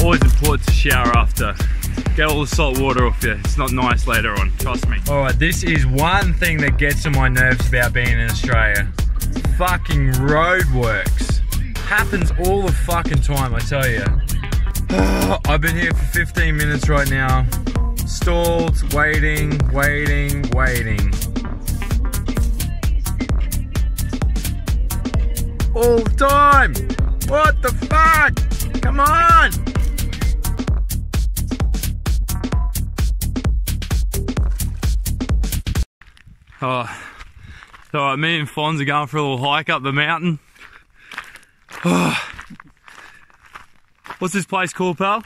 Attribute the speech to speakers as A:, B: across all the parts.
A: Always important to shower after. Get all the salt water off you. It's not nice later on, trust me. Alright, this is one thing that gets on my nerves about being in Australia. Fucking roadworks. Happens all the fucking time, I tell you. I've been here for 15 minutes right now. Stalled, waiting. All the time! What the fuck? Come on! Oh, so me and Fonz are going for a little hike up the mountain. Oh. What's this place called, pal?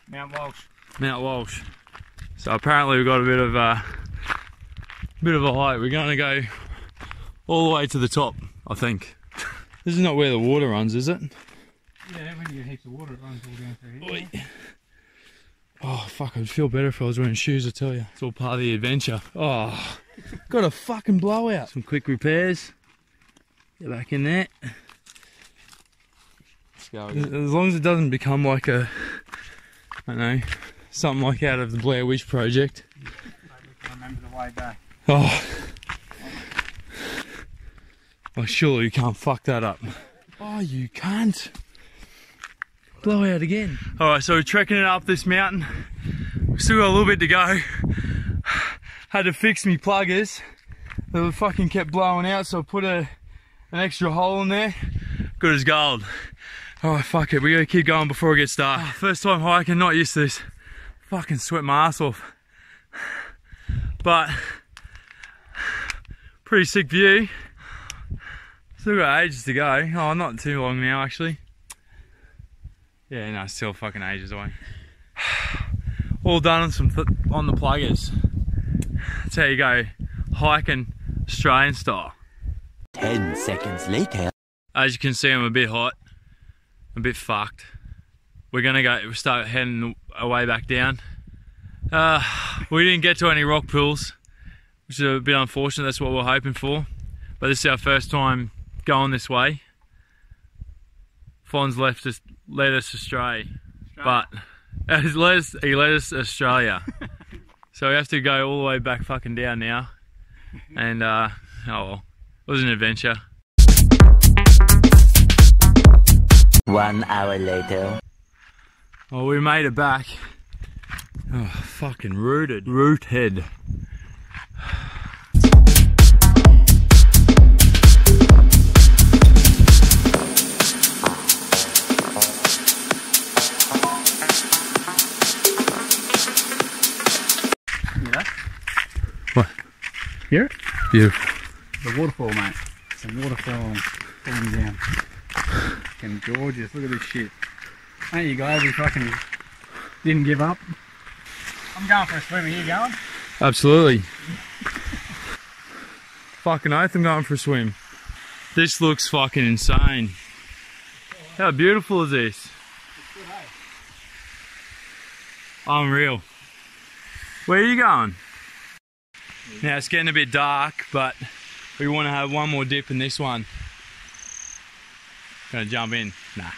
B: Mt Walsh.
A: Mt Walsh. So apparently we've got a bit of a hike. We're going to go all the way to the top, I think. This is not where the water runs, is it?
B: Yeah, when you get heaps of water, it runs all down through here.
A: Oi. Oh fuck, I'd feel better if I was wearing shoes, I tell you. It's all part of the adventure. Oh, got a fucking blowout. Some quick repairs. Get back in there. Let's go again. As long as it doesn't become like a, I don't know, something like out of the Blair Witch Project.
B: Maybe we can remember the way back.
A: Oh. Oh, surely you can't fuck that up. Oh, you can't. Blow out again. Alright, so we're trekking it up this mountain. We've still got a little bit to go. Had to fix me pluggers. They fucking kept blowing out, so I put an extra hole in there. Good as gold. Alright, fuck it. We gotta keep going before it gets dark. First time hiking, not used to this. Fucking sweat my ass off. But, pretty sick view. Still got ages to go. Oh, not too long now, actually. Yeah, no, still fucking ages away. All done on the pluggers. That's how you go hiking Australian style.
C: 10 seconds later.
A: As you can see, I'm a bit hot, a bit fucked. We're gonna start heading away back down. We didn't get to any rock pools, which is a bit unfortunate. That's what we're hoping for. But this is our first time going this way. Fonz led us astray. But he led us Australia. So we have to go all the way back fucking down now. And oh well, it was an adventure.
C: 1 hour later.
A: Oh, we made it back. Oh, fucking rooted. What?
B: Hear it?
A: Beautiful.
B: The waterfall, mate. Some waterfall falling down. Fucking gorgeous. Look at this shit. Ain't you glad we fucking didn't give up? I'm going for a swim. Are you going?
A: Absolutely. Fucking oath, I'm going for a swim. This looks fucking insane. How beautiful is this?
B: It's good, eh?
A: Unreal. Where are you going? Now it's getting a bit dark, but we want to have one more dip in this one. Gonna jump in? Nah.